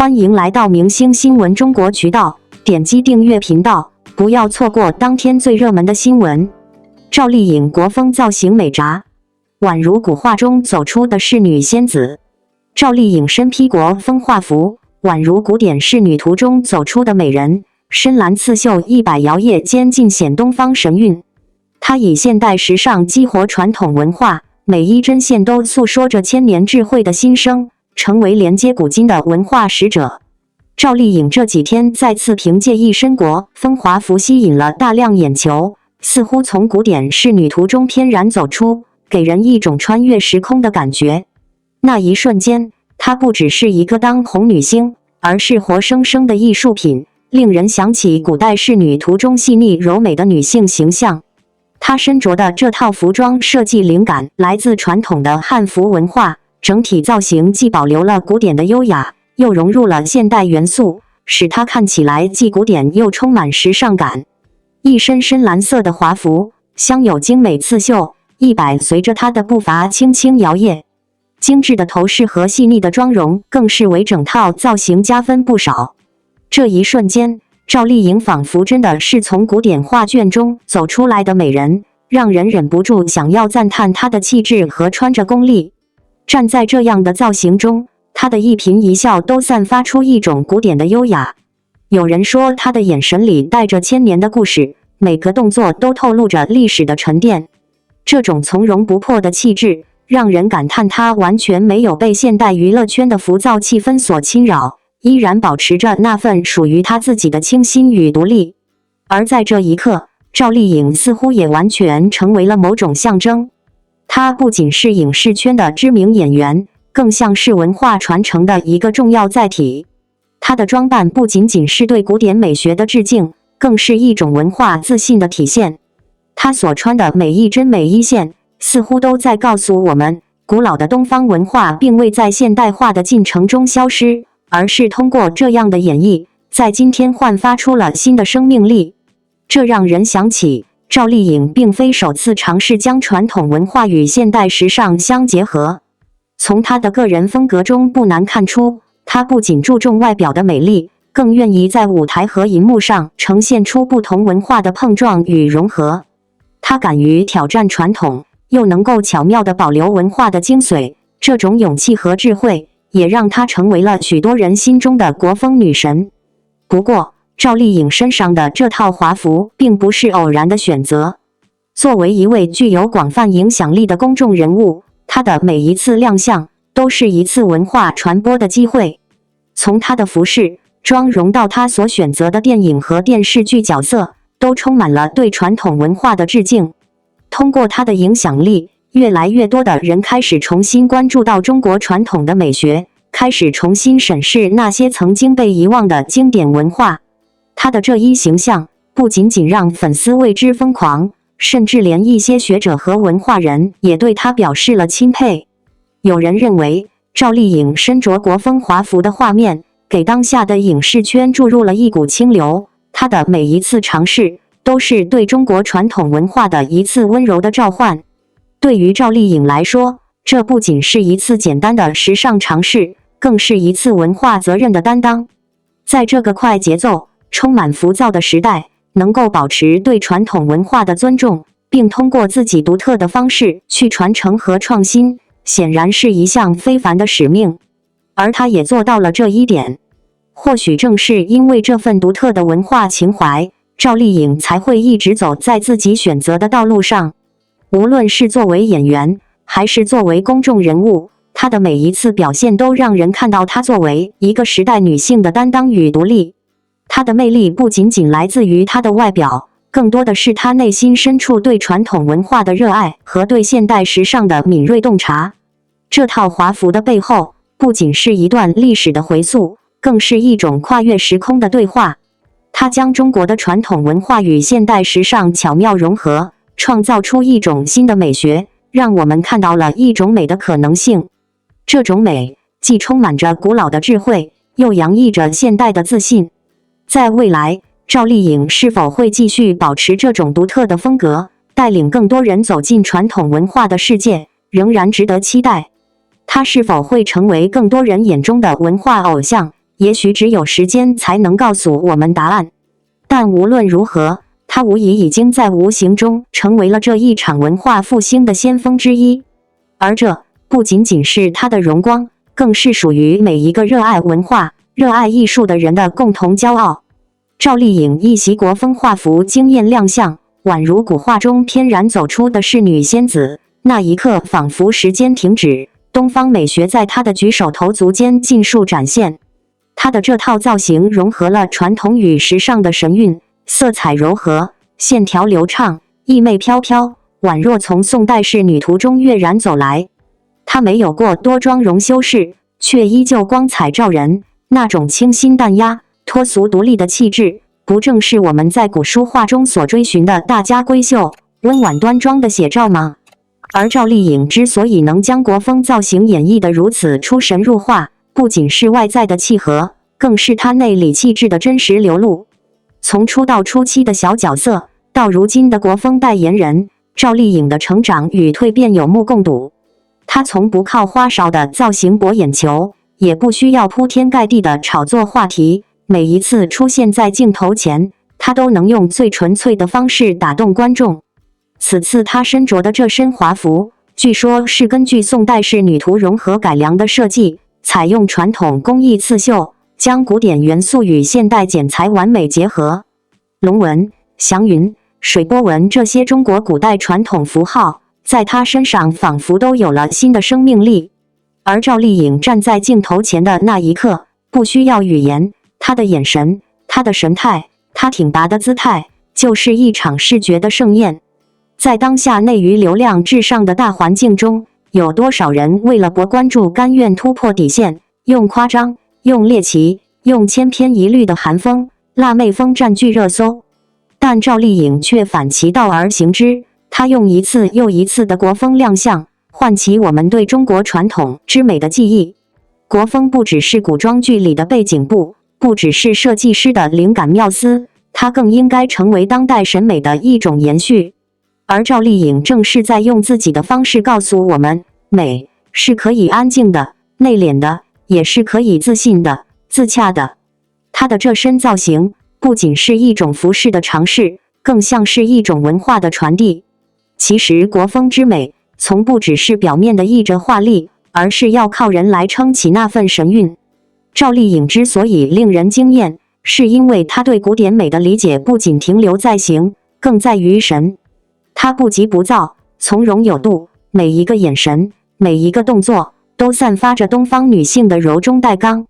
欢迎来到明星新闻中国渠道，点击订阅频道，不要错过当天最热门的新闻。赵丽颖国风造型美铡，宛如古画中走出的仕女仙子。赵丽颖身披国风画服，宛如古典仕女图中走出的美人，深蓝刺绣100摇曳间尽显东方神韵。她以现代时尚激活传统文化，每一针线都诉说着千年智慧的心声，成为连接古今的文化使者。赵丽颖这几天再次凭借一身国风华服吸引了大量眼球，似乎从古典仕女图中翩然走出，给人一种穿越时空的感觉。那一瞬间，她不只是一个当红女星，而是活生生的艺术品，令人想起古代仕女图中细腻柔美的女性形象。她身着的这套服装设计灵感来自传统的汉服文化，整体造型既保留了古典的优雅，又融入了现代元素，使它看起来既古典又充满时尚感。一身深蓝色的华服，镶有精美刺绣，100随着她的步伐轻轻摇曳。精致的头饰和细腻的妆容更是为整套造型加分不少。这一瞬间，赵丽颖仿佛真的是从古典画卷中走出来的美人，让人忍不住想要赞叹她的气质和穿着功力。站在这样的造型中，她的一颦一笑都散发出一种古典的优雅。有人说她的眼神里带着千年的故事，每个动作都透露着历史的沉淀。这种从容不迫的气质，让人感叹她完全没有被现代娱乐圈的浮躁气氛所侵扰，依然保持着那份属于她自己的清新与独立。而在这一刻，赵丽颖似乎也完全成为了某种象征。她不仅是影视圈的知名演员，更像是文化传承的一个重要载体。她的装扮不仅仅是对古典美学的致敬，更是一种文化自信的体现。她所穿的每一针每一线，似乎都在告诉我们，古老的东方文化并未在现代化的进程中消失，而是通过这样的演绎，在今天焕发出了新的生命力。这让人想起，赵丽颖并非首次尝试将传统文化与现代时尚相结合。从她的个人风格中不难看出，她不仅注重外表的美丽，更愿意在舞台和荧幕上呈现出不同文化的碰撞与融合。她敢于挑战传统，又能够巧妙地保留文化的精髓，这种勇气和智慧，也让她成为了许多人心中的国风女神。不过，赵丽颖身上的这套华服并不是偶然的选择。作为一位具有广泛影响力的公众人物，她的每一次亮相都是一次文化传播的机会。从她的服饰、妆容到她所选择的电影和电视剧角色，都充满了对传统文化的致敬。通过她的影响力，越来越多的人开始重新关注到中国传统的美学，开始重新审视那些曾经被遗忘的经典文化。她的这一形象不仅仅让粉丝为之疯狂，甚至连一些学者和文化人也对她表示了钦佩。有人认为，赵丽颖身着国风华服的画面，给当下的影视圈注入了一股清流。她的每一次尝试，都是对中国传统文化的一次温柔的召唤。对于赵丽颖来说，这不仅是一次简单的时尚尝试，更是一次文化责任的担当。在这个快节奏、充满浮躁的时代，能够保持对传统文化的尊重，并通过自己独特的方式去传承和创新，显然是一项非凡的使命。而她也做到了这一点。或许正是因为这份独特的文化情怀，赵丽颖才会一直走在自己选择的道路上。无论是作为演员，还是作为公众人物，她的每一次表现都让人看到她作为一个时代女性的担当与独立。她的魅力不仅仅来自于她的外表，更多的是她内心深处对传统文化的热爱和对现代时尚的敏锐洞察。这套华服的背后，不仅是一段历史的回溯，更是一种跨越时空的对话。她将中国的传统文化与现代时尚巧妙融合，创造出一种新的美学，让我们看到了一种美的可能性。这种美既充满着古老的智慧，又洋溢着现代的自信。在未来，赵丽颖是否会继续保持这种独特的风格，带领更多人走进传统文化的世界，仍然值得期待。她是否会成为更多人眼中的文化偶像，也许只有时间才能告诉我们答案。但无论如何，她无疑已经在无形中成为了这一场文化复兴的先锋之一。而这不仅仅是她的荣光，更是属于每一个热爱文化、热爱艺术的人的共同骄傲。赵丽颖一袭国风画服惊艳亮相，宛如古画中翩然走出的仕女仙子。那一刻，仿佛时间停止，东方美学在她的举手投足间尽数展现。她的这套造型融合了传统与时尚的神韵，色彩柔和，线条流畅，意味飘飘，宛若从宋代仕女图中跃然走来。她没有过多妆容修饰，却依旧光彩照人，那种清新淡雅、脱俗独立的气质，不正是我们在古书画中所追寻的大家闺秀、温婉端庄的写照吗？而赵丽颖之所以能将国风造型演绎得如此出神入化，不仅是外在的契合，更是她内里气质的真实流露。从出道初期的小角色，到如今的国风代言人，赵丽颖的成长与蜕变有目共睹。她从不靠花哨的造型博眼球，也不需要铺天盖地的炒作话题，每一次出现在镜头前，她都能用最纯粹的方式打动观众。此次她身着的这身华服，据说是根据宋代仕女图融合改良的设计，采用传统工艺刺绣，将古典元素与现代剪裁完美结合。龙纹、祥云、水波纹这些中国古代传统符号，在她身上仿佛都有了新的生命力。而赵丽颖站在镜头前的那一刻，不需要语言，她的眼神、她的神态、她挺拔的姿态，就是一场视觉的盛宴。在当下内娱流量至上的大环境中，有多少人为了博关注甘愿突破底线，用夸张、用猎奇、用千篇一律的韩风、辣妹风占据热搜？但赵丽颖却反其道而行之，她用一次又一次的国风亮相，唤起我们对中国传统之美的记忆。国风不只是古装剧里的背景布，不只是设计师的灵感妙思，它更应该成为当代审美的一种延续。而赵丽颖正是在用自己的方式告诉我们，美是可以安静的、内敛的，也是可以自信的、自洽的。她的这身造型不仅是一种服饰的尝试，更像是一种文化的传递。其实国风之美，从不只是表面的意着华丽，而是要靠人来撑起那份神韵。赵丽颖之所以令人惊艳，是因为她对古典美的理解不仅停留在形，更在于神。她不急不躁，从容有度，每一个眼神，每一个动作，都散发着东方女性的柔中带刚。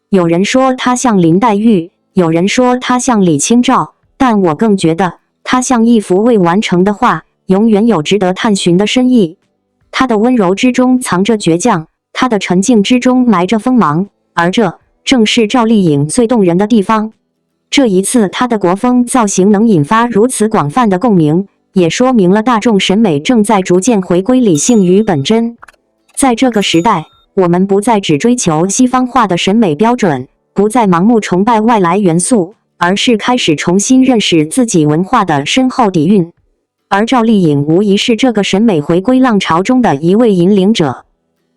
有人说她像林黛玉，有人说她像李清照，但我更觉得她像一幅未完成的画，永远有值得探寻的深意。她的温柔之中藏着倔强，她的沉静之中埋着锋芒，而这正是赵丽颖最动人的地方。这一次她的国风造型能引发如此广泛的共鸣，也说明了大众审美正在逐渐回归理性与本真。在这个时代，我们不再只追求西方化的审美标准，不再盲目崇拜外来元素，而是开始重新认识自己文化的深厚底蕴。而赵丽颖无疑是这个审美回归浪潮中的一位引领者。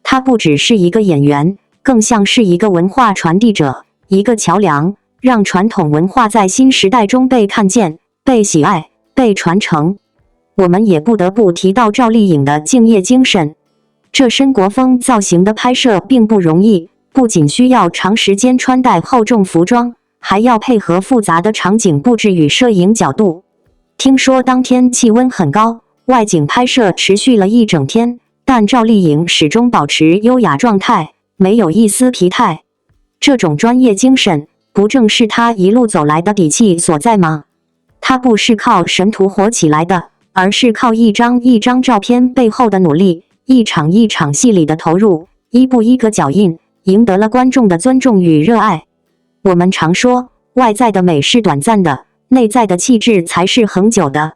她不只是一个演员，更像是一个文化传递者，一个桥梁，让传统文化在新时代中被看见、被喜爱、被传承。我们也不得不提到赵丽颖的敬业精神。这身国风造型的拍摄并不容易，不仅需要长时间穿戴厚重服装，还要配合复杂的场景布置与摄影角度。听说当天气温很高，外景拍摄持续了一整天，但赵丽颖始终保持优雅状态，没有一丝疲态。这种专业精神，不正是她一路走来的底气所在吗？她不是靠神图火起来的，而是靠一张一张照片背后的努力，一场一场戏里的投入，一步一个脚印，赢得了观众的尊重与热爱。我们常说，外在的美是短暂的，内在的气质才是恒久的。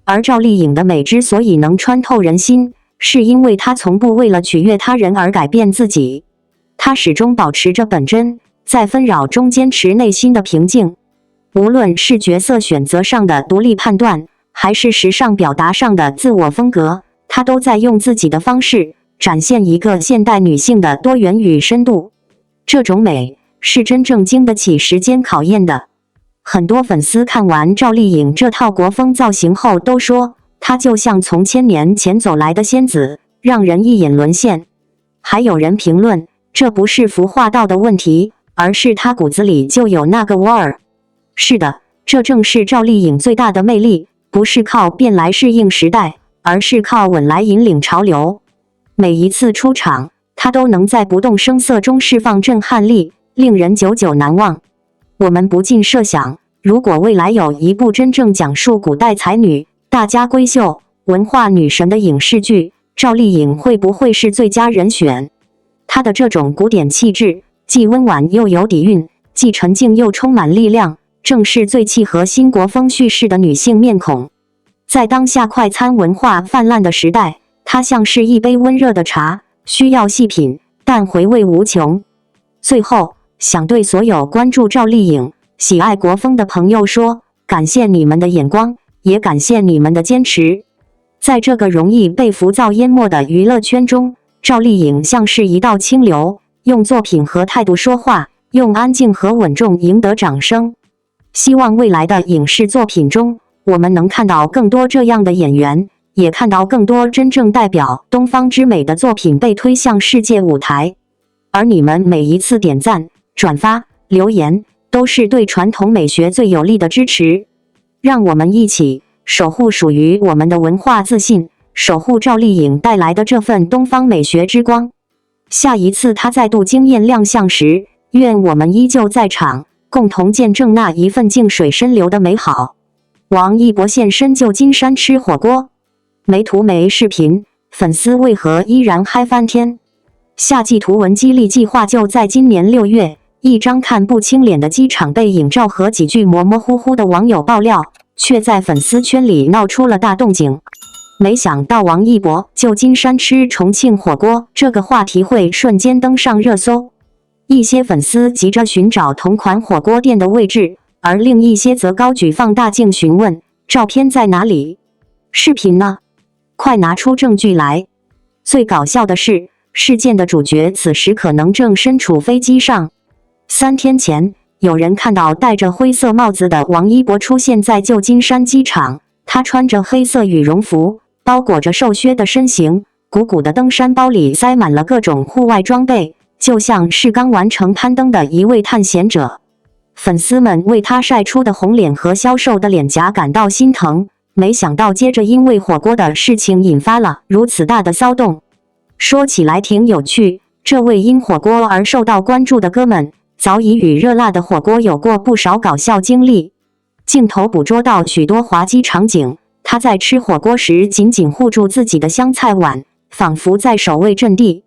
而赵丽颖的美之所以能穿透人心，是因为她从不为了取悦他人而改变自己。她始终保持着本真，在纷扰中坚持内心的平静。无论是角色选择上的独立判断，还是时尚表达上的自我风格，她都在用自己的方式展现一个现代女性的多元与深度。这种美是真正经得起时间考验的。很多粉丝看完赵丽颖这套国风造型后都说，她就像从1000年前走来的仙子，让人一眼沦陷。还有人评论，这不是服化道的问题，而是她骨子里就有那个味儿。是的，这正是赵丽颖最大的魅力，不是靠变来适应时代，而是靠稳来引领潮流。每一次出场，她都能在不动声色中释放震撼力，令人久久难忘。我们不禁设想，如果未来有一部真正讲述古代才女、大家闺秀、文化女神的影视剧，赵丽颖会不会是最佳人选？她的这种古典气质，既温婉又有底蕴，既沉静又充满力量，正是最契合新国风叙事的女性面孔。在当下快餐文化泛滥的时代，她像是一杯温热的茶，需要细品，但回味无穷。最后，想对所有关注赵丽颖、喜爱国风的朋友说，感谢你们的眼光，也感谢你们的坚持。在这个容易被浮躁淹没的娱乐圈中，赵丽颖像是一道清流，用作品和态度说话，用安静和稳重赢得掌声。希望未来的影视作品中，我们能看到更多这样的演员，也看到更多真正代表东方之美的作品被推向世界舞台。而你们每一次点赞、转发、留言，都是对传统美学最有力的支持。让我们一起守护属于我们的文化自信，守护赵丽颖带来的这份东方美学之光。下一次她再度惊艳亮相时，愿我们依旧在场，共同见证那一份静水深流的美好。王一博现身旧金山吃火锅，没图没视频，粉丝为何依然嗨翻天？夏季图文激励计划就在今年6月，一张看不清脸的机场背影照和几句模模糊糊的网友爆料，却在粉丝圈里闹出了大动静。没想到王一博旧金山吃重庆火锅这个话题会瞬间登上热搜，一些粉丝急着寻找同款火锅店的位置，而另一些则高举放大镜询问照片在哪里，视频呢？快拿出证据来！最搞笑的是，事件的主角此时可能正身处飞机上。3天前，有人看到戴着灰色帽子的王一博出现在旧金山机场，他穿着黑色羽绒服，包裹着瘦削的身形，鼓鼓的登山包里塞满了各种户外装备，就像是刚完成攀登的一位探险者。粉丝们为他晒出的红脸和消瘦的脸颊感到心疼，没想到接着因为火锅的事情引发了如此大的骚动。说起来挺有趣，这位因火锅而受到关注的哥们，早已与热辣的火锅有过不少搞笑经历。镜头捕捉到许多滑稽场景，他在吃火锅时紧紧护住自己的香菜碗，仿佛在守卫阵地。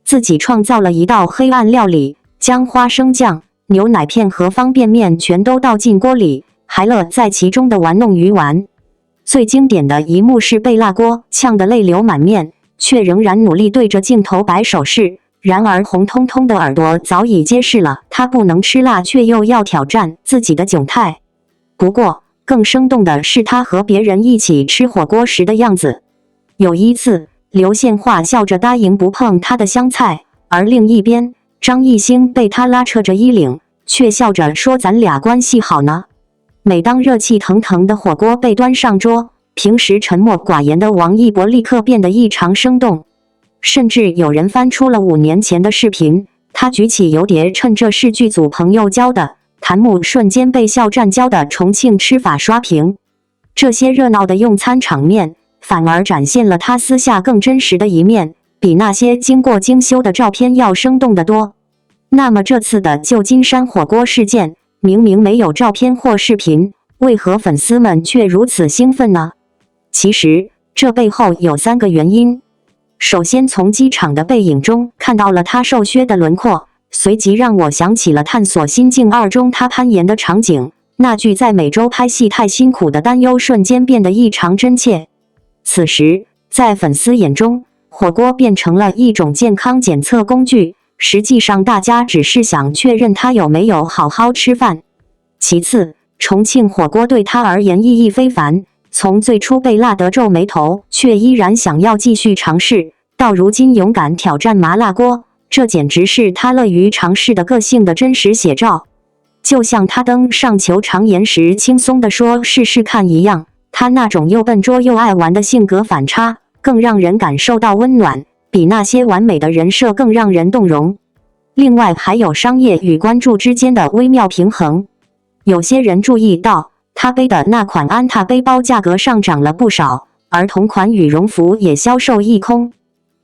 自己创造了一道黑暗料理，将花生酱、牛奶片和方便面全都倒进锅里，还乐在其中的玩弄鱼丸。最经典的一幕是被辣锅呛得泪流满面，却仍然努力对着镜头摆手势，然而红彤彤的耳朵早已揭示了他不能吃辣却又要挑战自己的窘态。不过，更生动的是他和别人一起吃火锅时的样子。有一次，刘宪华笑着答应不碰他的香菜，而另一边，张艺兴被他拉扯着衣领，却笑着说咱俩关系好呢。每当热气腾腾的火锅被端上桌，平时沉默寡言的王一博立刻变得异常生动。甚至有人翻出了5年前的视频，他举起油碟，趁这是剧组朋友教的，弹幕瞬间被笑战焦的重庆吃法刷屏。这些热闹的用餐场面，反而展现了他私下更真实的一面，比那些经过精修的照片要生动得多。那么这次的旧金山火锅事件，明明没有照片或视频，为何粉丝们却如此兴奋呢？其实，这背后有3个原因。首先，从机场的背影中看到了他瘦削的轮廓，随即让我想起了《探索心境2》中他攀岩的场景，那句在美洲拍戏太辛苦的担忧瞬间变得异常真切。此时，在粉丝眼中，火锅变成了一种健康检测工具，实际上大家只是想确认他有没有好好吃饭。其次，重庆火锅对他而言意义非凡，从最初被辣得皱眉头，却依然想要继续尝试，到如今勇敢挑战麻辣锅，这简直是他乐于尝试的个性的真实写照。就像他登上球场岩时轻松地说试试看一样，他那种又笨拙又爱玩的性格反差，更让人感受到温暖，比那些完美的人设更让人动容。另外还有商业与关注之间的微妙平衡。有些人注意到，他背的那款安踏背包价格上涨了不少，而同款羽绒服也销售一空。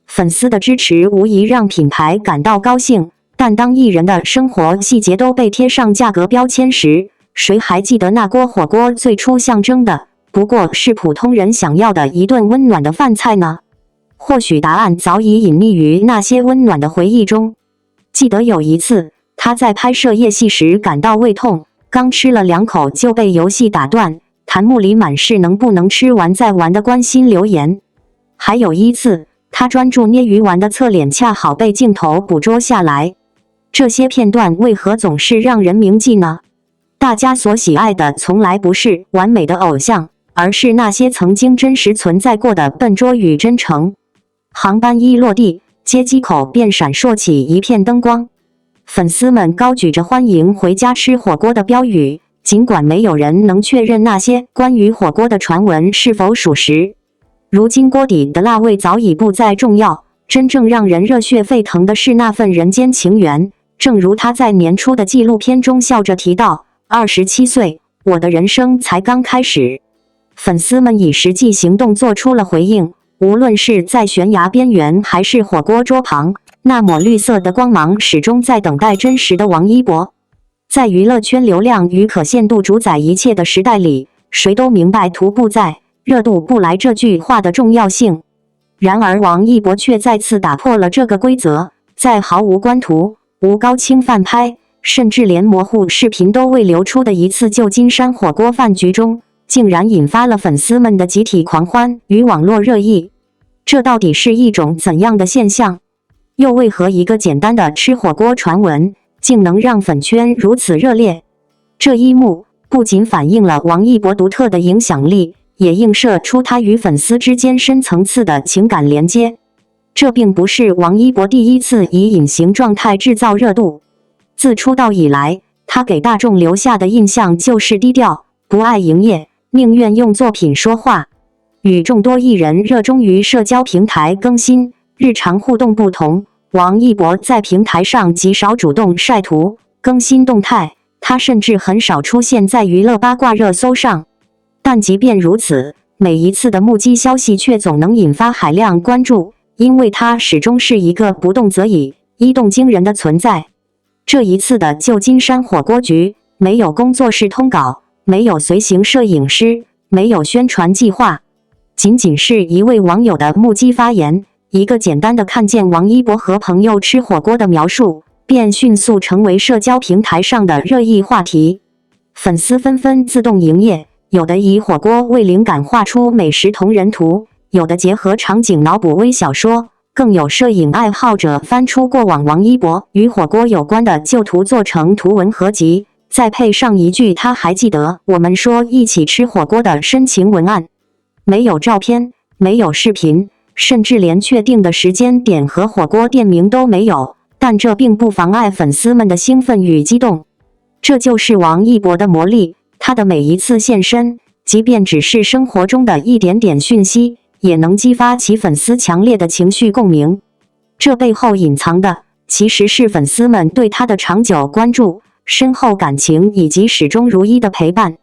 粉丝的支持无疑让品牌感到高兴，但当艺人的生活细节都被贴上价格标签时，谁还记得那锅火锅最初象征的不过是普通人想要的一顿温暖的饭菜呢？或许答案早已隐匿于那些温暖的回忆中。记得有一次，他在拍摄夜戏时感到胃痛，刚吃了2口就被游戏打断，弹幕里满是能不能吃完再玩的关心留言。还有一次，他专注捏鱼丸的侧脸恰好被镜头捕捉下来。这些片段为何总是让人铭记呢？大家所喜爱的从来不是完美的偶像，而是那些曾经真实存在过的笨拙与真诚。航班一落地，接机口便闪烁起一片灯光，粉丝们高举着欢迎回家吃火锅的标语，尽管没有人能确认那些关于火锅的传闻是否属实。如今锅底的辣味早已不再重要，真正让人热血沸腾的是那份人间情缘。正如他在年初的纪录片中笑着提到，27岁，我的人生才刚开始。粉丝们以实际行动做出了回应，无论是在悬崖边缘还是火锅桌旁，那抹绿色的光芒始终在等待真实的王一博。在娱乐圈流量与可信度主宰一切的时代里，谁都明白图不在，热度不来这句话的重要性。然而王一博却再次打破了这个规则，在毫无关图、无高清饭拍，甚至连模糊视频都未流出的一次旧金山火锅饭局中，竟然引发了粉丝们的集体狂欢与网络热议。这到底是一种怎样的现象？又为何一个简单的吃火锅传闻，竟能让粉圈如此热烈？这一幕不仅反映了王一博独特的影响力，也映射出他与粉丝之间深层次的情感连接。这并不是王一博第一次以隐形状态制造热度。自出道以来，他给大众留下的印象就是低调，不爱营业，宁愿用作品说话。与众多艺人热衷于社交平台更新、日常互动不同，王一博在平台上极少主动晒图、更新动态，他甚至很少出现在娱乐八卦热搜上。但即便如此，每一次的目击消息却总能引发海量关注，因为他始终是一个不动则已、一动惊人的存在。这一次的旧金山火锅局，没有工作室通稿，没有随行摄影师，没有宣传计划，仅仅是一位网友的目击发言，一个简单的看见王一博和朋友吃火锅的描述，便迅速成为社交平台上的热议话题。粉丝纷纷自动营业，有的以火锅为灵感画出美食同人图，有的结合场景脑补微小说，更有摄影爱好者翻出过往王一博与火锅有关的旧图做成图文合集，再配上一句他还记得我们说一起吃火锅的深情文案。没有照片，没有视频，甚至连确定的时间点和火锅店名都没有，但这并不妨碍粉丝们的兴奋与激动。这就是王一博的魔力，他的每一次现身，即便只是生活中的一点点讯息，也能激发其粉丝强烈的情绪共鸣。这背后隐藏的，其实是粉丝们对他的长久关注、深厚感情以及始终如一的陪伴。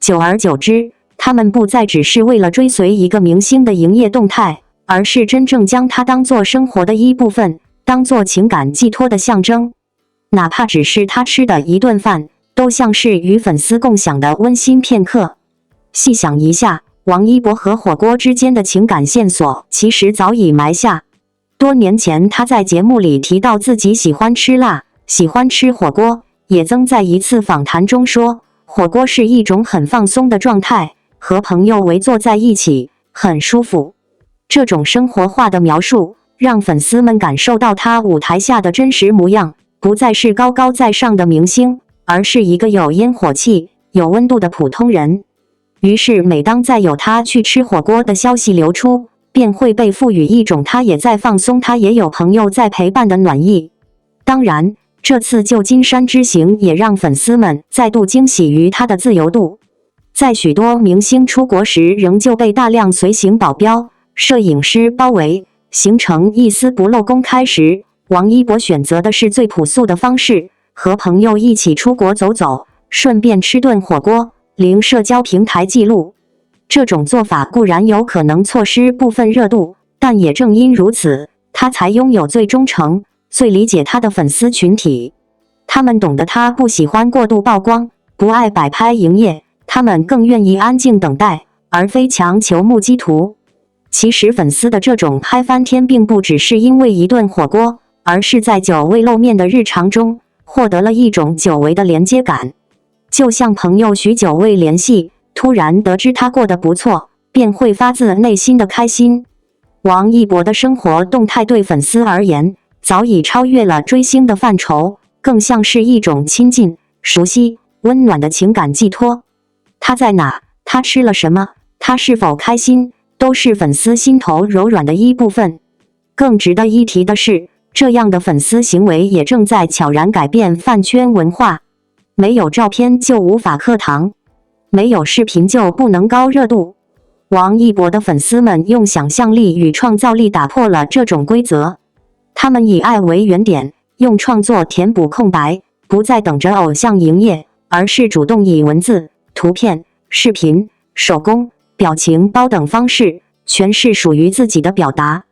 久而久之，他们不再只是为了追随一个明星的营业动态，而是真正将他当作生活的一部分，当作情感寄托的象征。哪怕只是他吃的一顿饭，都像是与粉丝共享的温馨片刻。细想一下，王一博和火锅之间的情感线索其实早已埋下。多年前，他在节目里提到自己喜欢吃辣，喜欢吃火锅，也曾在一次访谈中说，火锅是一种很放松的状态，和朋友围坐在一起，很舒服。这种生活化的描述，让粉丝们感受到他舞台下的真实模样，不再是高高在上的明星，而是一个有烟火气、有温度的普通人。于是每当再有他去吃火锅的消息流出，便会被赋予一种他也在放松，他也有朋友在陪伴的暖意。当然，这次旧金山之行也让粉丝们再度惊喜于他的自由度。在许多明星出国时，仍旧被大量随行保镖、摄影师包围，行程一丝不漏公开时，王一博选择的是最朴素的方式，和朋友一起出国走走，顺便吃顿火锅，零社交平台记录。这种做法固然有可能错失部分热度，但也正因如此，他才拥有最忠诚、最理解他的粉丝群体。他们懂得他不喜欢过度曝光，不爱摆拍营业，他们更愿意安静等待，而非强求目击图。其实粉丝的这种嗨翻天并不只是因为一顿火锅，而是在久未露面的日常中获得了一种久违的连接感。就像朋友许久未联系，突然得知他过得不错，便会发自内心的开心。王一博的生活动态对粉丝而言早已超越了追星的范畴，更像是一种亲近、熟悉、温暖的情感寄托。他在哪，他吃了什么，他是否开心，都是粉丝心头柔软的一部分。更值得一提的是，这样的粉丝行为也正在悄然改变饭圈文化。没有照片就无法课堂，没有视频就不能高热度。王一博的粉丝们用想象力与创造力打破了这种规则，他们以爱为原点，用创作填补空白，不再等着偶像营业，而是主动以文字、图片、视频、手工、表情包等方式诠释属于自己的表达。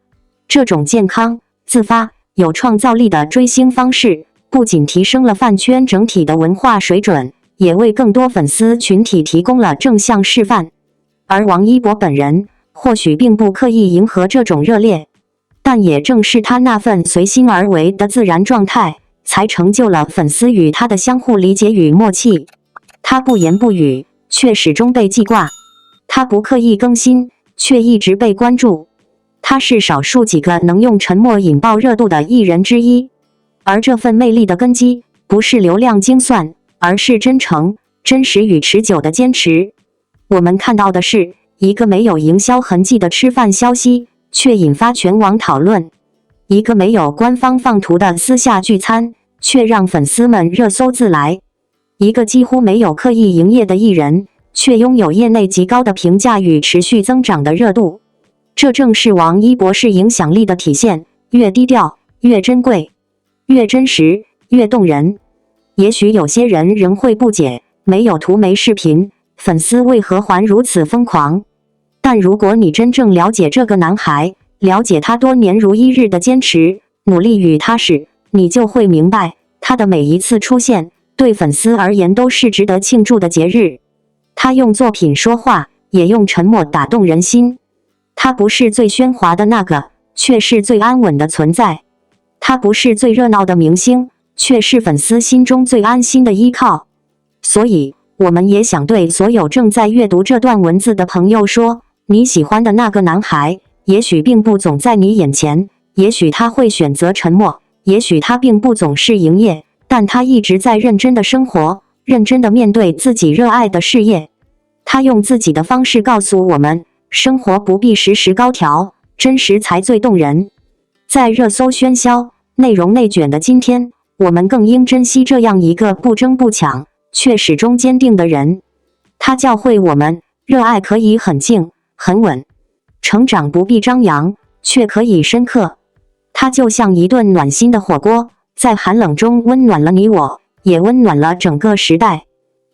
这种健康、自发、有创造力的追星方式，不仅提升了饭圈整体的文化水准，也为更多粉丝群体提供了正向示范。而王一博本人或许并不刻意迎合这种热烈，但也正是他那份随心而为的自然状态，才成就了粉丝与他的相互理解与默契。他不言不语，却始终被记挂；他不刻意更新，却一直被关注。他是少数几个能用沉默引爆热度的艺人之一。而这份魅力的根基，不是流量精算，而是真诚、真实与持久的坚持。我们看到的是一个没有营销痕迹的吃饭消息，却引发全网讨论；一个没有官方放图的私下聚餐，却让粉丝们热搜自来；一个几乎没有刻意营业的艺人，却拥有业内极高的评价与持续增长的热度。这正是王一博士影响力的体现，越低调越珍贵，越真实越动人。也许有些人仍会不解，没有图没视频，粉丝为何还如此疯狂？但如果你真正了解这个男孩，了解他多年如一日的坚持、努力与踏实，你就会明白，他的每一次出现，对粉丝而言都是值得庆祝的节日。他用作品说话，也用沉默打动人心。他不是最喧哗的那个，却是最安稳的存在。他不是最热闹的明星，却是粉丝心中最安心的依靠。所以，我们也想对所有正在阅读这段文字的朋友说，你喜欢的那个男孩，也许并不总在你眼前，也许他会选择沉默，也许他并不总是营业，但他一直在认真的生活，认真的面对自己热爱的事业。他用自己的方式告诉我们，生活不必时时高调，真实才最动人。在热搜喧嚣、内容内卷的今天，我们更应珍惜这样一个不争不抢，却始终坚定的人。他教会我们，热爱可以很静、很稳，成长不必张扬，却可以深刻。他就像一顿暖心的火锅，在寒冷中温暖了你我，也温暖了整个时代。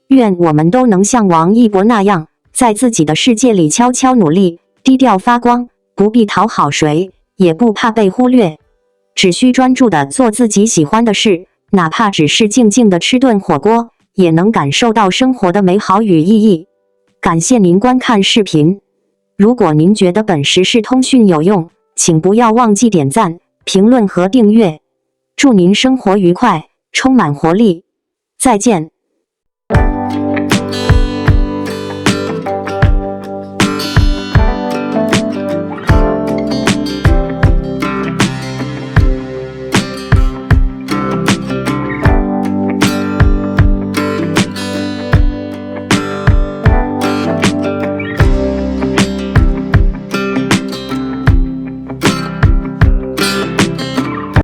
愿我们都能像王一博那样，在自己的世界里悄悄努力，低调发光，不必讨好谁，也不怕被忽略，只需专注地做自己喜欢的事，哪怕只是静静地吃顿火锅，也能感受到生活的美好与意义。感谢您观看视频。如果您觉得本时事通讯有用，请不要忘记点赞、评论和订阅。祝您生活愉快，充满活力。再见。